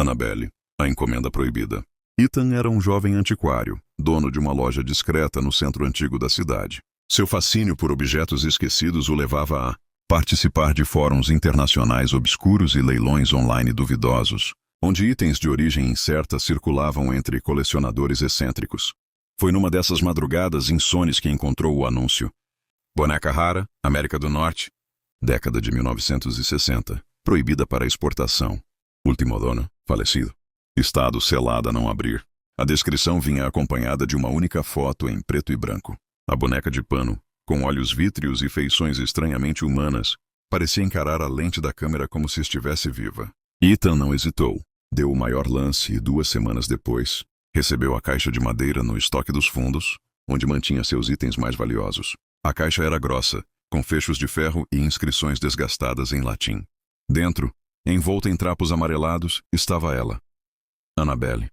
Annabelle, a encomenda proibida. Ethan era um jovem antiquário, dono de uma loja discreta no centro antigo da cidade. Seu fascínio por objetos esquecidos o levava a participar de fóruns internacionais obscuros e leilões online duvidosos, onde itens de origem incerta circulavam entre colecionadores excêntricos. Foi numa dessas madrugadas insones que encontrou o anúncio. Boneca rara, América do Norte, década de 1960, proibida para exportação. Último dono, falecido. Estado selada a não abrir. A descrição vinha acompanhada de uma única foto em preto e branco. A boneca de pano, com olhos vítreos e feições estranhamente humanas, parecia encarar a lente da câmera como se estivesse viva. Ethan não hesitou. Deu o maior lance e 2 semanas depois, recebeu a caixa de madeira no estoque dos fundos, onde mantinha seus itens mais valiosos. A caixa era grossa, com fechos de ferro e inscrições desgastadas em latim. Dentro, envolta em trapos amarelados, estava ela, Annabelle.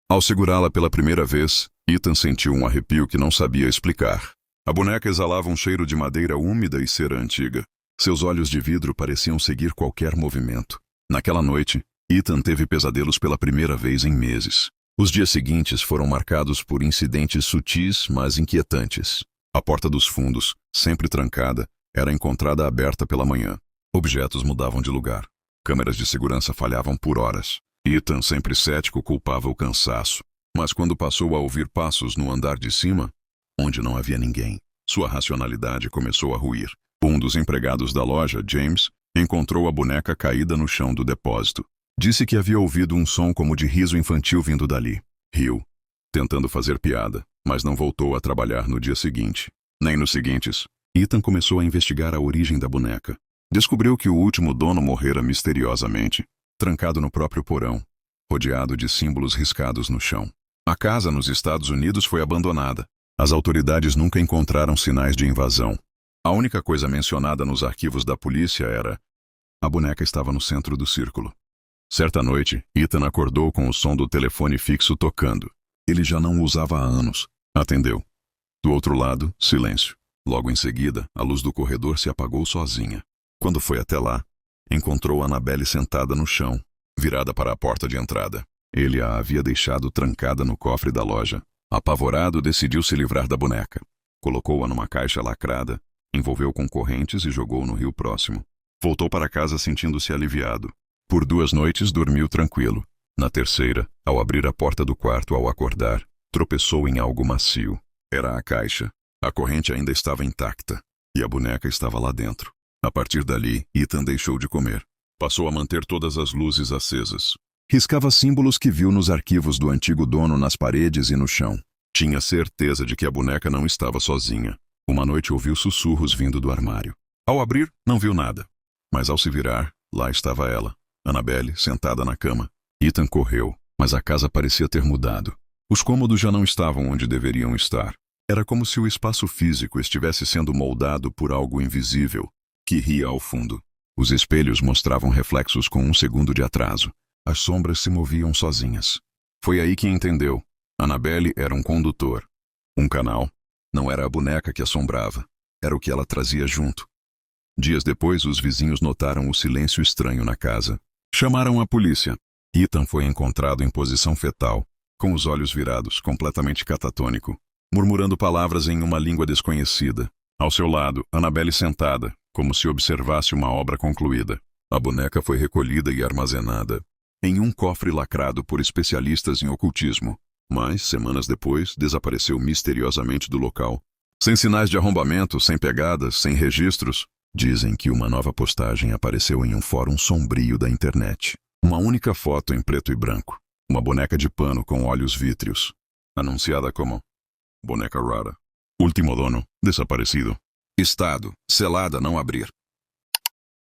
Ao segurá-la pela primeira vez, Ethan sentiu um arrepio que não sabia explicar. A boneca exalava um cheiro de madeira úmida e cera antiga. Seus olhos de vidro pareciam seguir qualquer movimento. Naquela noite, Ethan teve pesadelos pela primeira vez em meses. Os dias seguintes foram marcados por incidentes sutis, mas inquietantes. A porta dos fundos, sempre trancada, era encontrada aberta pela manhã. Objetos mudavam de lugar. Câmeras de segurança falhavam por horas. Ethan, sempre cético, culpava o cansaço. Mas quando passou a ouvir passos no andar de cima, onde não havia ninguém, sua racionalidade começou a ruir. Um dos empregados da loja, James, encontrou a boneca caída no chão do depósito. Disse que havia ouvido um som como de riso infantil vindo dali. Riu, tentando fazer piada, mas não voltou a trabalhar no dia seguinte. Nem nos seguintes. Ethan começou a investigar a origem da boneca. Descobriu que o último dono morrera misteriosamente, trancado no próprio porão, rodeado de símbolos riscados no chão. A casa nos Estados Unidos foi abandonada. As autoridades nunca encontraram sinais de invasão. A única coisa mencionada nos arquivos da polícia era: a boneca estava no centro do círculo. Certa noite, Ethan acordou com o som do telefone fixo tocando. Ele já não o usava há anos. Atendeu. Do outro lado, silêncio. Logo em seguida, a luz do corredor se apagou sozinha. Quando foi até lá, encontrou Annabelle sentada no chão, virada para a porta de entrada. Ele a havia deixado trancada no cofre da loja. Apavorado, decidiu se livrar da boneca. Colocou-a numa caixa lacrada, envolveu com correntes e jogou no rio próximo. Voltou para casa sentindo-se aliviado. Por 2 noites dormiu tranquilo. Na terceira, ao abrir a porta do quarto ao acordar, tropeçou em algo macio. Era a caixa. A corrente ainda estava intacta, e a boneca estava lá dentro. A partir dali, Ethan deixou de comer. Passou a manter todas as luzes acesas. Riscava símbolos que viu nos arquivos do antigo dono nas paredes e no chão. Tinha certeza de que a boneca não estava sozinha. Uma noite ouviu sussurros vindo do armário. Ao abrir, não viu nada. Mas ao se virar, lá estava ela, Annabelle, sentada na cama. Ethan correu, mas a casa parecia ter mudado. Os cômodos já não estavam onde deveriam estar. Era como se o espaço físico estivesse sendo moldado por algo invisível, que ria ao fundo. Os espelhos mostravam reflexos com 1 segundo de atraso. As sombras se moviam sozinhas. Foi aí que entendeu. Annabelle era um condutor. Um canal. Não era a boneca que assombrava. Era o que ela trazia junto. Dias depois, os vizinhos notaram o silêncio estranho na casa. Chamaram a polícia. Ethan foi encontrado em posição fetal, com os olhos virados, completamente catatônico, murmurando palavras em uma língua desconhecida. Ao seu lado, Annabelle sentada, como se observasse uma obra concluída. A boneca foi recolhida e armazenada em um cofre lacrado por especialistas em ocultismo, mas, semanas depois, desapareceu misteriosamente do local. Sem sinais de arrombamento, sem pegadas, sem registros. Dizem que uma nova postagem apareceu em um fórum sombrio da internet. Uma única foto em preto e branco. Uma boneca de pano com olhos vítreos. Anunciada como boneca rara. Último dono, desaparecido. Estado, selada a não abrir.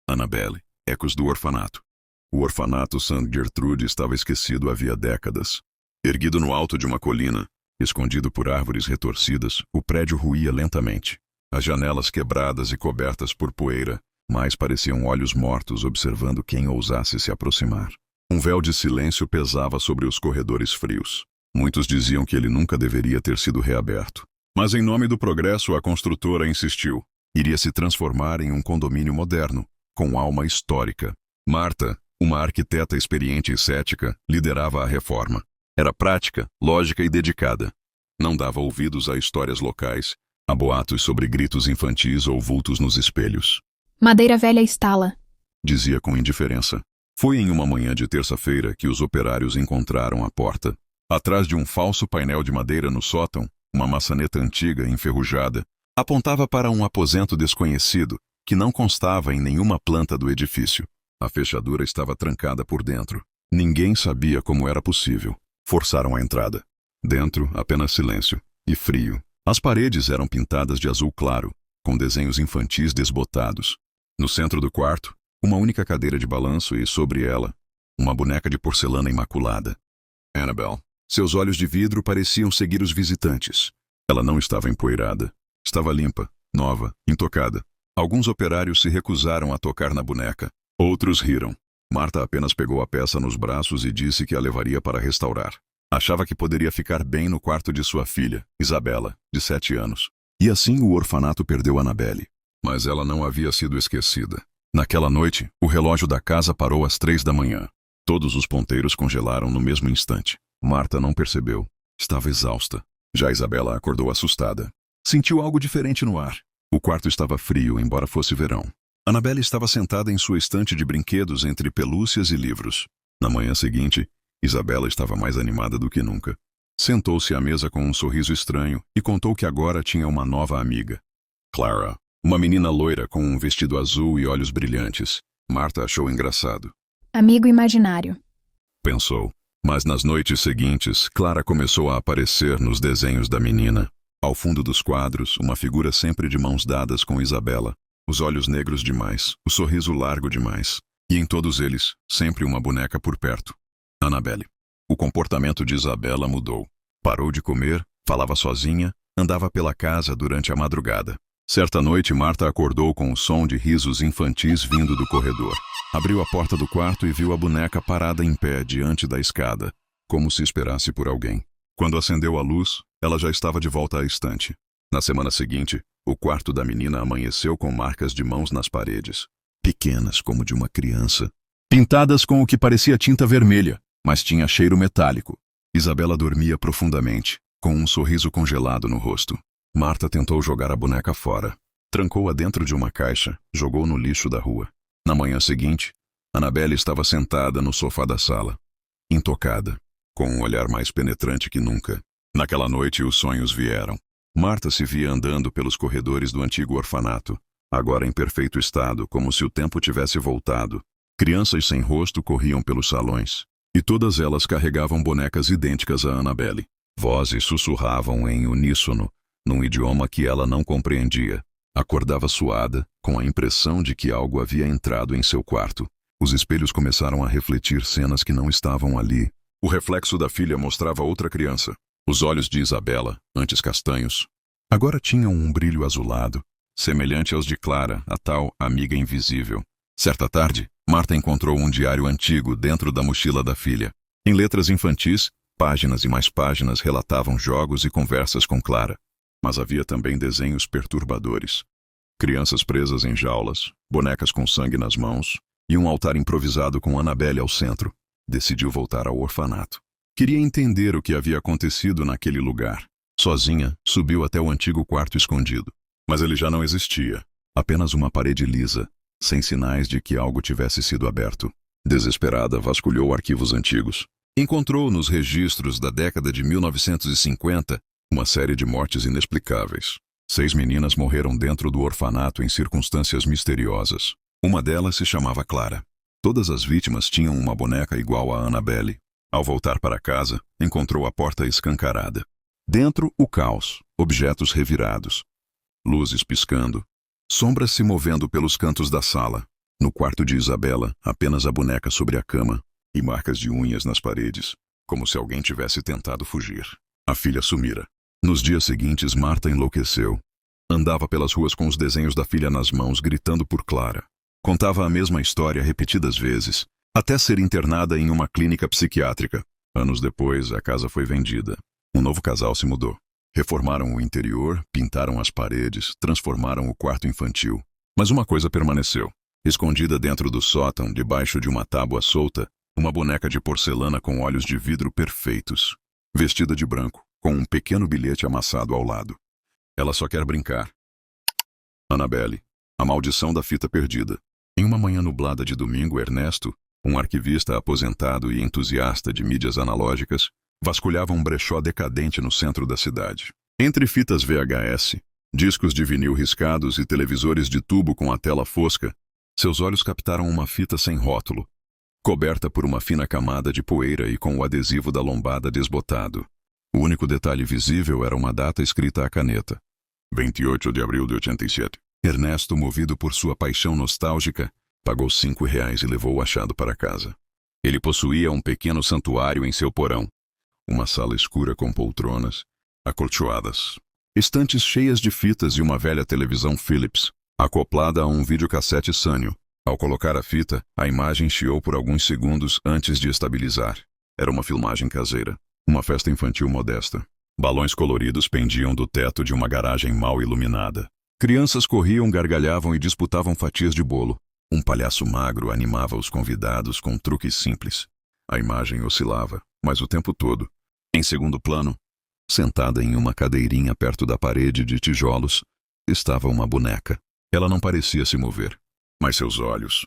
Annabelle, ecos do orfanato. O orfanato St. Gertrude estava esquecido havia décadas. Erguido no alto de uma colina, escondido por árvores retorcidas, o prédio ruía lentamente. As janelas quebradas e cobertas por poeira, mais pareciam olhos mortos observando quem ousasse se aproximar. Um véu de silêncio pesava sobre os corredores frios. Muitos diziam que ele nunca deveria ter sido reaberto. Mas em nome do progresso, a construtora insistiu. Iria se transformar em um condomínio moderno, com alma histórica. Martha, Uma arquiteta experiente e cética liderava a reforma. Era prática, lógica e dedicada. Não dava ouvidos a histórias locais, a boatos sobre gritos infantis ou vultos nos espelhos. Madeira velha estala. Dizia com indiferença. Foi em uma manhã de terça-feira que os operários encontraram a porta. Atrás de um falso painel de madeira no sótão, uma maçaneta antiga, enferrujada, apontava para um aposento desconhecido que não constava em nenhuma planta do edifício. A fechadura estava trancada por dentro. Ninguém sabia como era possível. Forçaram a entrada. Dentro, apenas silêncio e frio. As paredes eram pintadas de azul claro, com desenhos infantis desbotados. No centro do quarto, uma única cadeira de balanço e, sobre ela, uma boneca de porcelana imaculada. Annabelle. Seus olhos de vidro pareciam seguir os visitantes. Ela não estava empoeirada. Estava limpa, nova, intocada. Alguns operários se recusaram a tocar na boneca. Outros riram. Marta apenas pegou a peça nos braços e disse que a levaria para restaurar. Achava que poderia ficar bem no quarto de sua filha, Isabela, de 7 anos. E assim o orfanato perdeu Annabelle. Mas ela não havia sido esquecida. Naquela noite, o relógio da casa parou às 3 da manhã. Todos os ponteiros congelaram no mesmo instante. Marta não percebeu. Estava exausta. Já Isabela acordou assustada. Sentiu algo diferente no ar. O quarto estava frio, embora fosse verão. Annabelle estava sentada em sua estante de brinquedos entre pelúcias e livros. Na manhã seguinte, Isabela estava mais animada do que nunca. Sentou-se à mesa com um sorriso estranho e contou que agora tinha uma nova amiga. Clara, uma menina loira com um vestido azul e olhos brilhantes. Marta achou engraçado. Amigo imaginário. Pensou. Mas nas noites seguintes, Clara começou a aparecer nos desenhos da menina. Ao fundo dos quadros, uma figura sempre de mãos dadas com Isabela. Os olhos negros demais, o sorriso largo demais. E em todos eles, sempre uma boneca por perto. Annabelle. O comportamento de Isabela mudou. Parou de comer, falava sozinha, andava pela casa durante a madrugada. Certa noite, Marta acordou com o som de risos infantis vindo do corredor. Abriu a porta do quarto e viu a boneca parada em pé diante da escada, como se esperasse por alguém. Quando acendeu a luz, ela já estava de volta à estante. Na semana seguinte, o quarto da menina amanheceu com marcas de mãos nas paredes, pequenas como de uma criança, pintadas com o que parecia tinta vermelha, mas tinha cheiro metálico. Isabela dormia profundamente, com um sorriso congelado no rosto. Marta tentou jogar a boneca fora. Trancou-a dentro de uma caixa, jogou no lixo da rua. Na manhã seguinte, Annabelle estava sentada no sofá da sala, intocada, com um olhar mais penetrante que nunca. Naquela noite, os sonhos vieram. Marta se via andando pelos corredores do antigo orfanato, agora em perfeito estado, como se o tempo tivesse voltado. Crianças sem rosto corriam pelos salões, e todas elas carregavam bonecas idênticas a Annabelle. Vozes sussurravam em uníssono, num idioma que ela não compreendia. Acordava suada, com a impressão de que algo havia entrado em seu quarto. Os espelhos começaram a refletir cenas que não estavam ali. O reflexo da filha mostrava outra criança. Os olhos de Isabela, antes castanhos, agora tinham um brilho azulado, semelhante aos de Clara, a tal amiga invisível. Certa tarde, Marta encontrou um diário antigo dentro da mochila da filha. Em letras infantis, páginas e mais páginas relatavam jogos e conversas com Clara. Mas havia também desenhos perturbadores. Crianças presas em jaulas, bonecas com sangue nas mãos e um altar improvisado com Annabelle ao centro. Decidiu voltar ao orfanato. Queria entender o que havia acontecido naquele lugar. Sozinha, subiu até o antigo quarto escondido. Mas ele já não existia. Apenas uma parede lisa, sem sinais de que algo tivesse sido aberto. Desesperada, vasculhou arquivos antigos. Encontrou nos registros da década de 1950 uma série de mortes inexplicáveis. 6 meninas morreram dentro do orfanato em circunstâncias misteriosas. Uma delas se chamava Clara. Todas as vítimas tinham uma boneca igual a Annabelle. Ao voltar para casa, encontrou a porta escancarada. Dentro, o caos, objetos revirados, luzes piscando, sombras se movendo pelos cantos da sala. No quarto de Isabela, apenas a boneca sobre a cama e marcas de unhas nas paredes, como se alguém tivesse tentado fugir. A filha sumira. Nos dias seguintes, Marta enlouqueceu. Andava pelas ruas com os desenhos da filha nas mãos, gritando por Clara. Contava a mesma história repetidas vezes, até ser internada em uma clínica psiquiátrica. Anos depois, a casa foi vendida. Um novo casal se mudou. Reformaram o interior, pintaram as paredes, transformaram o quarto infantil. Mas uma coisa permaneceu. Escondida dentro do sótão, debaixo de uma tábua solta, uma boneca de porcelana com olhos de vidro perfeitos. Vestida de branco, com um pequeno bilhete amassado ao lado. Ela só quer brincar. Annabelle. A maldição da fita perdida. Em uma manhã nublada de domingo, Ernesto, um arquivista aposentado e entusiasta de mídias analógicas, vasculhava um brechó decadente no centro da cidade. Entre fitas VHS, discos de vinil riscados e televisores de tubo com a tela fosca, seus olhos captaram uma fita sem rótulo, coberta por uma fina camada de poeira e com o adesivo da lombada desbotado. O único detalhe visível era uma data escrita à caneta. 28 de abril de 87. Ernesto, movido por sua paixão nostálgica, pagou R$ 5 e levou o achado para casa. Ele possuía um pequeno santuário em seu porão. Uma sala escura com poltronas, acolchoadas, estantes cheias de fitas e uma velha televisão Philips, acoplada a um videocassete Sanyo. Ao colocar a fita, a imagem chiou por alguns segundos antes de estabilizar. Era uma filmagem caseira. Uma festa infantil modesta. Balões coloridos pendiam do teto de uma garagem mal iluminada. Crianças corriam, gargalhavam e disputavam fatias de bolo. Um palhaço magro animava os convidados com truques simples. A imagem oscilava, mas o tempo todo. Em segundo plano, sentada em uma cadeirinha perto da parede de tijolos, estava uma boneca. Ela não parecia se mover, mas seus olhos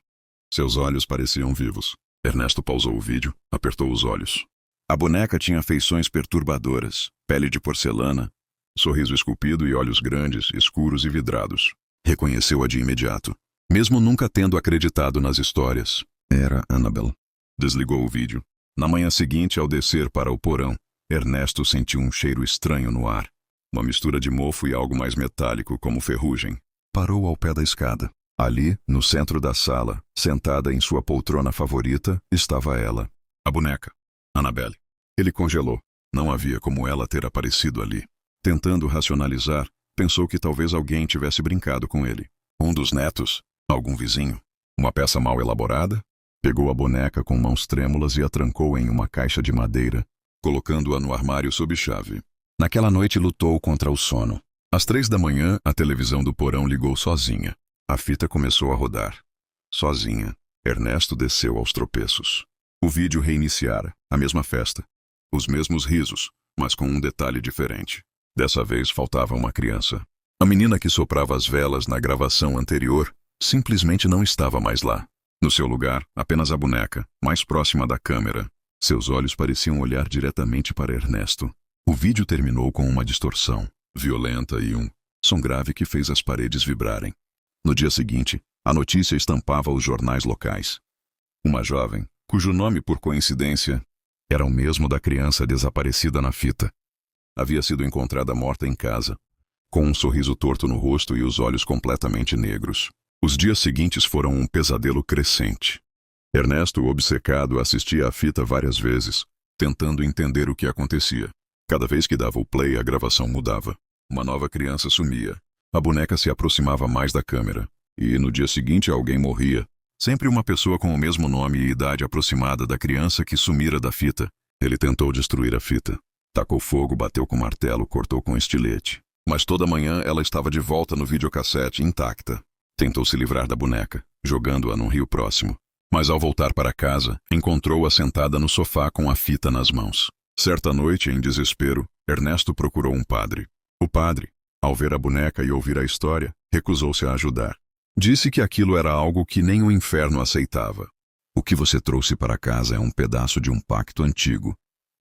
pareciam vivos. Ernesto pausou o vídeo, apertou os olhos. A boneca tinha feições perturbadoras, pele de porcelana, sorriso esculpido e olhos grandes, escuros e vidrados. Reconheceu-a de imediato, mesmo nunca tendo acreditado nas histórias. Era Annabelle. Desligou o vídeo. Na manhã seguinte, ao descer para o porão, Ernesto sentiu um cheiro estranho no ar. Uma mistura de mofo e algo mais metálico, como ferrugem. Parou ao pé da escada. Ali, no centro da sala, sentada em sua poltrona favorita, estava ela. A boneca. Annabelle. Ele congelou. Não havia como ela ter aparecido ali. Tentando racionalizar, pensou que talvez alguém tivesse brincado com ele. Um dos netos? Algum vizinho? Uma peça mal elaborada? Pegou a boneca com mãos trêmulas e a trancou em uma caixa de madeira, colocando-a no armário sob chave. Naquela noite lutou contra o sono. Às 3 da manhã, a televisão do porão ligou sozinha. A fita começou a rodar. Sozinha, Ernesto desceu aos tropeços. O vídeo reiniciara, a mesma festa. Os mesmos risos, mas com um detalhe diferente. Dessa vez faltava uma criança. A menina que soprava as velas na gravação anterior simplesmente não estava mais lá. No seu lugar, apenas a boneca, mais próxima da câmera. Seus olhos pareciam olhar diretamente para Ernesto. O vídeo terminou com uma distorção violenta e um som grave que fez as paredes vibrarem. No dia seguinte, a notícia estampava os jornais locais. Uma jovem, cujo nome, por coincidência, era o mesmo da criança desaparecida na fita, havia sido encontrada morta em casa, com um sorriso torto no rosto e os olhos completamente negros. Os dias seguintes foram um pesadelo crescente. Ernesto, obcecado, assistia à fita várias vezes, tentando entender o que acontecia. Cada vez que dava o play, a gravação mudava. Uma nova criança sumia. A boneca se aproximava mais da câmera. E, no dia seguinte, alguém morria. Sempre uma pessoa com o mesmo nome e idade aproximada da criança que sumira da fita. Ele tentou destruir a fita. Tacou fogo, bateu com martelo, cortou com estilete. Mas toda manhã ela estava de volta no videocassete, intacta. Tentou se livrar da boneca, jogando-a num rio próximo. Mas ao voltar para casa, encontrou-a sentada no sofá com a fita nas mãos. Certa noite, em desespero, Ernesto procurou um padre. O padre, ao ver a boneca e ouvir a história, recusou-se a ajudar. Disse que aquilo era algo que nem o inferno aceitava. O que você trouxe para casa é um pedaço de um pacto antigo.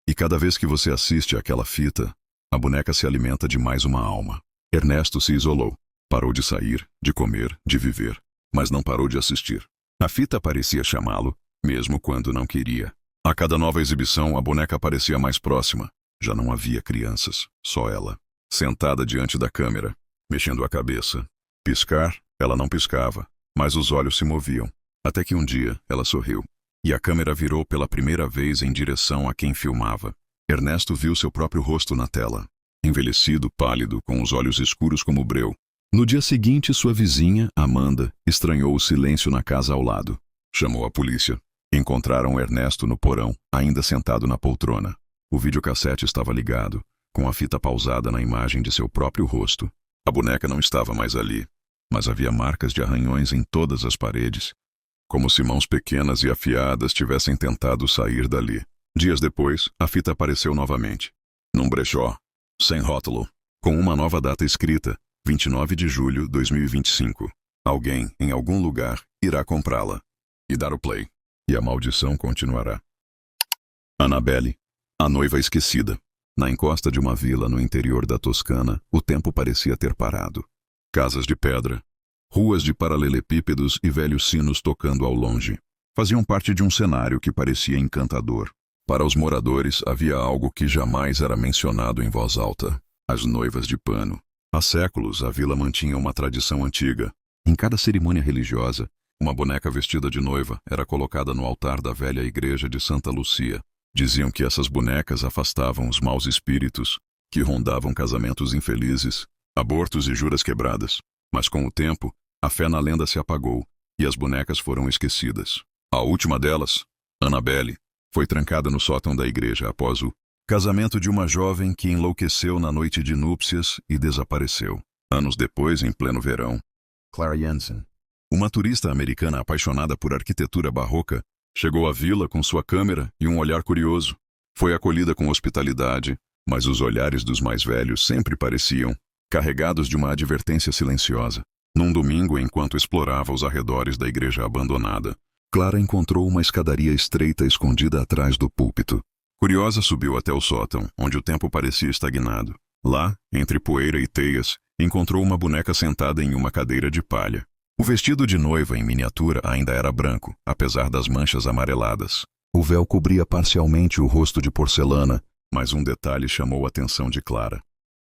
E cada vez que você assiste àquela fita, a boneca se alimenta de mais uma alma. Ernesto se isolou. Parou de sair, de comer, de viver. Mas não parou de assistir. A fita parecia chamá-lo, mesmo quando não queria. A cada nova exibição, a boneca parecia mais próxima. Já não havia crianças, só ela. Sentada diante da câmera, mexendo a cabeça. Piscar, ela não piscava, mas os olhos se moviam. Até que um dia, ela sorriu. E a câmera virou pela primeira vez em direção a quem filmava. Ernesto viu seu próprio rosto na tela. Envelhecido, pálido, com os olhos escuros como breu. No dia seguinte, sua vizinha, Amanda, estranhou o silêncio na casa ao lado. Chamou a polícia. Encontraram Ernesto no porão, ainda sentado na poltrona. O videocassete estava ligado, com a fita pausada na imagem de seu próprio rosto. A boneca não estava mais ali. mas havia marcas de arranhões em todas as paredes, como se mãos pequenas e afiadas tivessem tentado sair dali. Dias depois, a fita apareceu novamente, num brechó, sem rótulo, com uma nova data escrita, 29 de julho de 2025. Alguém, em algum lugar, irá comprá-la. E dar o play. E a maldição continuará. Annabelle, a noiva esquecida. Na encosta de uma vila no interior da Toscana, o tempo parecia ter parado. Casas de pedra, ruas de paralelepípedos e velhos sinos tocando ao longe faziam parte de um cenário que parecia encantador. Para os moradores havia algo que jamais era mencionado em voz alta: as noivas de pano. Há séculos a vila mantinha uma tradição antiga. Em cada cerimônia religiosa, uma boneca vestida de noiva era colocada no altar da velha igreja de Santa Lucia. Diziam que essas bonecas afastavam os maus espíritos que rondavam casamentos infelizes, abortos e juras quebradas. Mas com o tempo, a fé na lenda se apagou e as bonecas foram esquecidas. A última delas, Annabelle, foi trancada no sótão da igreja após o casamento de uma jovem que enlouqueceu na noite de núpcias e desapareceu. Anos depois, em pleno verão, Clara Jensen, uma turista americana apaixonada por arquitetura barroca, chegou à vila com sua câmera e um olhar curioso. Foi acolhida com hospitalidade, mas os olhares dos mais velhos sempre pareciam carregados de uma advertência silenciosa. Num domingo, enquanto explorava os arredores da igreja abandonada, Clara encontrou uma escadaria estreita escondida atrás do púlpito. Curiosa, subiu até o sótão, onde o tempo parecia estagnado. Lá, entre poeira e teias, encontrou uma boneca sentada em uma cadeira de palha. O vestido de noiva em miniatura ainda era branco, apesar das manchas amareladas. O véu cobria parcialmente o rosto de porcelana, mas um detalhe chamou a atenção de Clara.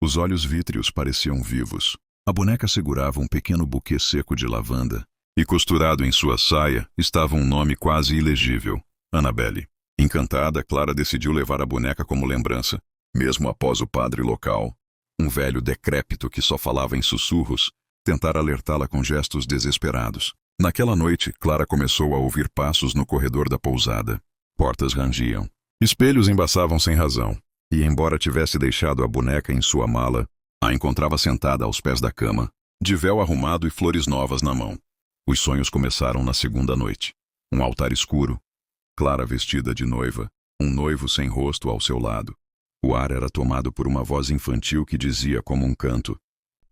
Os olhos vítreos pareciam vivos. A boneca segurava um pequeno buquê seco de lavanda, e costurado em sua saia estava um nome quase ilegível: Annabelle. Encantada, Clara decidiu levar a boneca como lembrança. Mesmo após o padre local, um velho decrépito que só falava em sussurros, tentar alertá-la com gestos desesperados. Naquela noite, Clara começou a ouvir passos no corredor da pousada. Portas rangiam. Espelhos embaçavam sem razão. E embora tivesse deixado a boneca em sua mala, a encontrava sentada aos pés da cama, de véu arrumado e flores novas na mão. Os sonhos começaram na segunda noite. Um altar escuro, Clara vestida de noiva, um noivo sem rosto ao seu lado. O ar era tomado por uma voz infantil que dizia como um canto: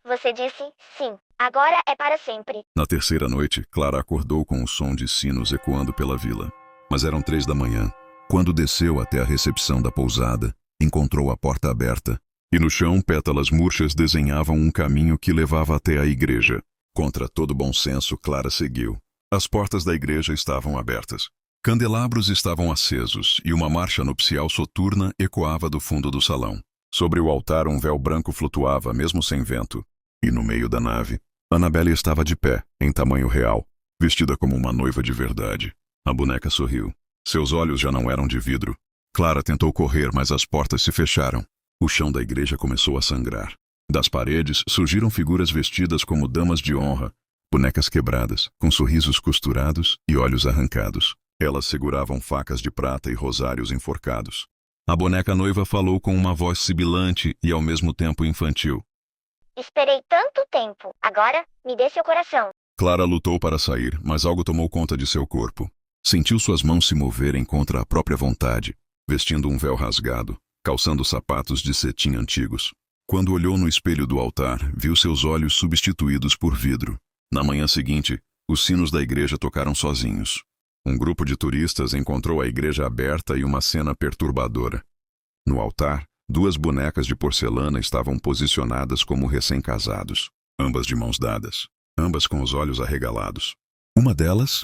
Você disse sim, agora é para sempre. Na terceira noite, Clara acordou com o som de sinos ecoando pela vila. Mas eram 3 da manhã. Quando desceu até a recepção da pousada, encontrou a porta aberta, e no chão pétalas murchas desenhavam um caminho que levava até a igreja. Contra todo bom senso, Clara seguiu. As portas da igreja estavam abertas. Candelabros estavam acesos e uma marcha nupcial soturna ecoava do fundo do salão. Sobre o altar um véu branco flutuava, mesmo sem vento. E no meio da nave, Annabelle estava de pé, em tamanho real, vestida como uma noiva de verdade. A boneca sorriu. Seus olhos já não eram de vidro. Clara tentou correr, mas as portas se fecharam. O chão da igreja começou a sangrar. Das paredes surgiram figuras vestidas como damas de honra, bonecas quebradas, com sorrisos costurados e olhos arrancados. Elas seguravam facas de prata e rosários enforcados. A boneca noiva falou com uma voz sibilante e ao mesmo tempo infantil. Esperei tanto tempo. Agora, me dê seu coração. Clara lutou para sair, mas algo tomou conta de seu corpo. Sentiu suas mãos se moverem contra a própria vontade, vestindo um véu rasgado, calçando sapatos de cetim antigos. Quando olhou no espelho do altar, viu seus olhos substituídos por vidro. Na manhã seguinte, os sinos da igreja tocaram sozinhos. Um grupo de turistas encontrou a igreja aberta e uma cena perturbadora. No altar, 2 bonecas de porcelana estavam posicionadas como recém-casados, ambas de mãos dadas, ambas com os olhos arregalados. Uma delas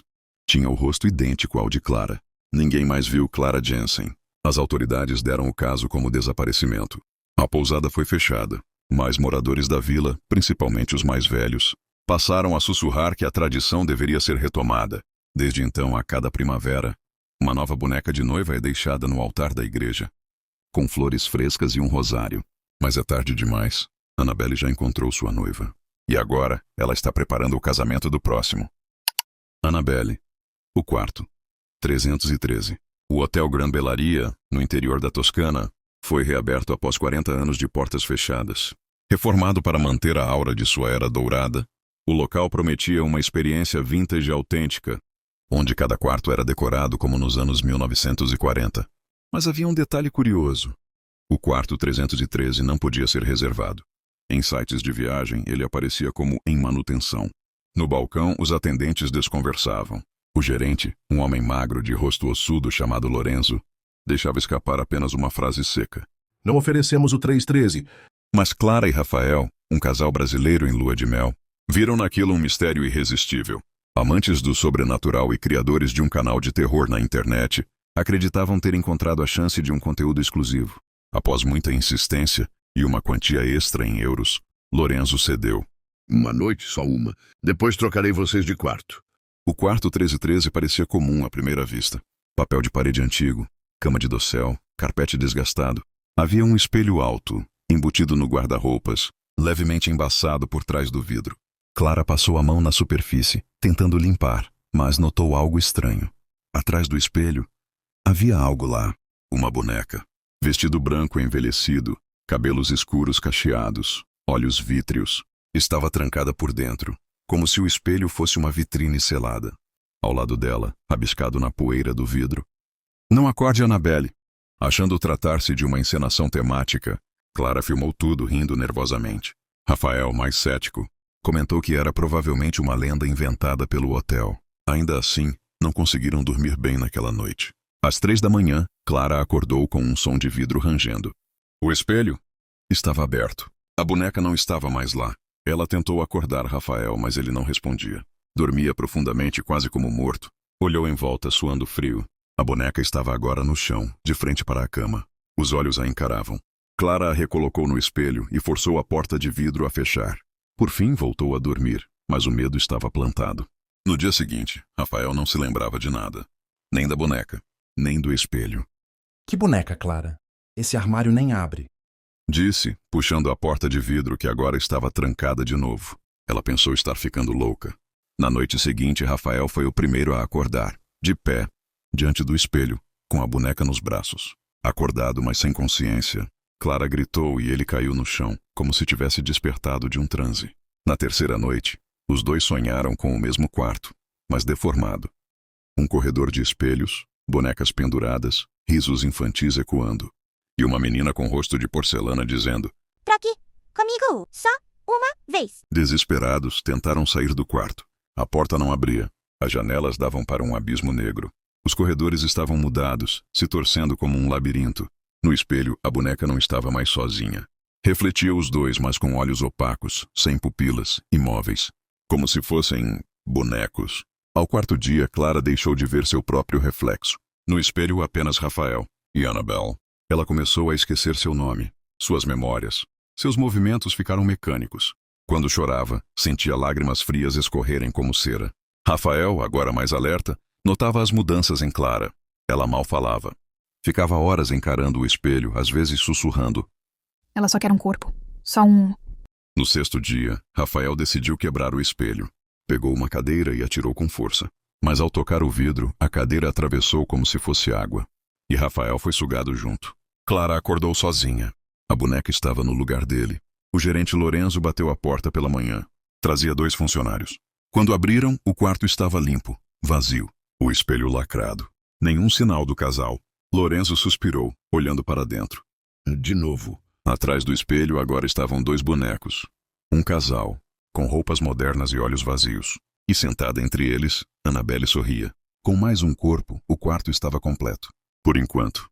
tinha o rosto idêntico ao de Clara. Ninguém mais viu Clara Jensen. As autoridades deram o caso como desaparecimento. A pousada foi fechada, mas moradores da vila, principalmente os mais velhos, passaram a sussurrar que a tradição deveria ser retomada. Desde então, a cada primavera, uma nova boneca de noiva é deixada no altar da igreja, com flores frescas e um rosário. Mas é tarde demais. Annabelle já encontrou sua noiva. E agora, ela está preparando o casamento do próximo. Annabelle. O quarto. 313. O Hotel Gran Bellaria, no interior da Toscana, foi reaberto após 40 anos de portas fechadas. Reformado para manter a aura de sua era dourada, O local prometia uma experiência vintage autêntica, onde cada quarto era decorado como nos anos 1940. Mas havia um detalhe curioso. O quarto 313 não podia ser reservado. Em sites de viagem, ele aparecia como em manutenção. No balcão, os atendentes desconversavam. O gerente, um homem magro de rosto ossudo chamado Lorenzo, deixava escapar apenas uma frase seca. Não oferecemos o 313. Mas Clara e Rafael, um casal brasileiro em lua de mel, viram naquilo um mistério irresistível. Amantes do sobrenatural e criadores de um canal de terror na internet, acreditavam ter encontrado a chance de um conteúdo exclusivo. Após muita insistência e uma quantia extra em euros, Lorenzo cedeu. Uma noite, só uma. Depois trocarei vocês de quarto. O quarto 1313 parecia comum à primeira vista. Papel de parede antigo, cama de dossel, carpete desgastado. Havia um espelho alto, embutido no guarda-roupas, levemente embaçado por trás do vidro. Clara passou a mão na superfície, tentando limpar, mas notou algo estranho. Atrás do espelho, havia algo lá. Uma boneca. Vestido branco envelhecido, cabelos escuros cacheados, olhos vítreos. Estava trancada por dentro, como se o espelho fosse uma vitrine selada. Ao lado dela, rabiscado na poeira do vidro. Não acorde, Annabelle. Achando tratar-se de uma encenação temática, Clara filmou tudo rindo nervosamente. Rafael, mais cético, comentou que era provavelmente uma lenda inventada pelo hotel. Ainda assim, não conseguiram dormir bem naquela noite. Às 3 da manhã, Clara acordou com um som de vidro rangendo. O espelho estava aberto. A boneca não estava mais lá. Ela tentou acordar Rafael, mas ele não respondia. Dormia profundamente, quase como morto. Olhou em volta, suando frio. A boneca estava agora no chão, de frente para a cama. Os olhos a encaravam. Clara a recolocou no espelho e forçou a porta de vidro a fechar. Por fim, voltou a dormir, mas o medo estava plantado. No dia seguinte, Rafael não se lembrava de nada. Nem da boneca, nem do espelho. Que boneca, Clara? Esse armário nem abre. Disse, puxando a porta de vidro que agora estava trancada de novo. Ela pensou estar ficando louca. Na noite seguinte, Rafael foi o primeiro a acordar, de pé, diante do espelho, com a boneca nos braços. Acordado, mas sem consciência, Clara gritou e ele caiu no chão, como se tivesse despertado de um transe. Na terceira noite, os dois sonharam com o mesmo quarto, mas deformado. Um corredor de espelhos, bonecas penduradas, risos infantis ecoando. E uma menina com rosto de porcelana dizendo: Troque comigo, só uma vez. Desesperados, tentaram sair do quarto. A porta não abria. As janelas davam para um abismo negro. Os corredores estavam mudados, se torcendo como um labirinto. No espelho, a boneca não estava mais sozinha. Refletia os dois, mas com olhos opacos, sem pupilas, imóveis. Como se fossem bonecos. Ao quarto dia, Clara deixou de ver seu próprio reflexo. No espelho, apenas Rafael e Annabelle. Ela começou a esquecer seu nome, suas memórias. Seus movimentos ficaram mecânicos. Quando chorava, sentia lágrimas frias escorrerem como cera. Rafael, agora mais alerta, notava as mudanças em Clara. Ela mal falava. Ficava horas encarando o espelho, às vezes sussurrando. Ela só quer um corpo. Só um. No sexto dia, Rafael decidiu quebrar o espelho. Pegou uma cadeira e atirou com força. Mas ao tocar o vidro, a cadeira atravessou como se fosse água. E Rafael foi sugado junto. Clara acordou sozinha. A boneca estava no lugar dele. O gerente Lorenzo bateu a porta pela manhã. Trazia 2 funcionários. Quando abriram, o quarto estava limpo, vazio. O espelho lacrado. Nenhum sinal do casal. Lorenzo suspirou, olhando para dentro. De novo. Atrás do espelho agora estavam 2 bonecos. Um casal, com roupas modernas e olhos vazios. E sentada entre eles, Annabelle sorria. Com mais um corpo, o quarto estava completo. Por enquanto.